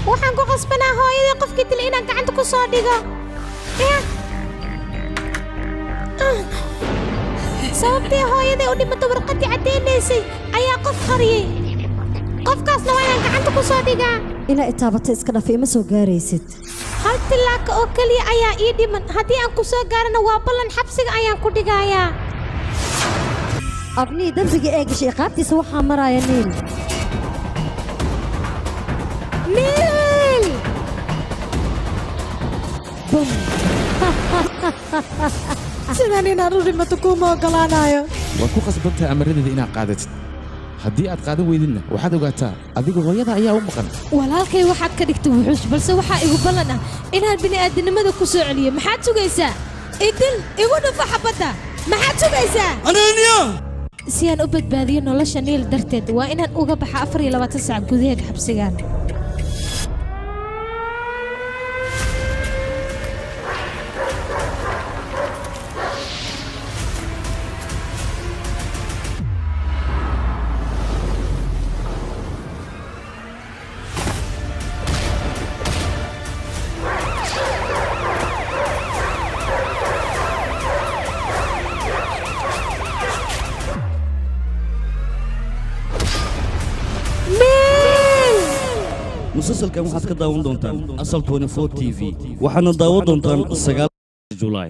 waxaan ku qasbanaa hooyadii qofkii dilay inaan gacanta ku soo dhigo sababtii hooyadii u dhimatay warqadii cadeynaysay ayaa qof qariyay qofkaasna waa inaan gacanta ku soo dhigaa ina itaabata iska dhaaf ima soo gaaraysid hal tilaaka oo kaliya ayaa ii dhiman haddii aan ku soo gaarana waa ballan xabsiga ayaan ku dhigayaa abnii dambiga ee gashay qaabtiisa waxaa maraya niil sidaan inaan u dhimato kuma ogolaanayo waad ku qasbantahay amaradeeda inaad qaadatid haddii aad qaadan weydinna waxaad ogaataa adigu hooyada ayaa u maqan walaalkay waxaad ka dhigtay wuxuush balse waxaa igu ballan ah inaan bini'aadanimada ku soo celiyo maxaad sugaysaa idil igu dhufo xabadda maxaad sugaysaa ananiya si aan u badbaadiyo nolosha niil darteed waa inaan uga baxa 24 saac gudaheed xabsigaan مسلسلكم waxaad ka daawan doontaan asal 24 TV waxaana daawan doontaan 9 July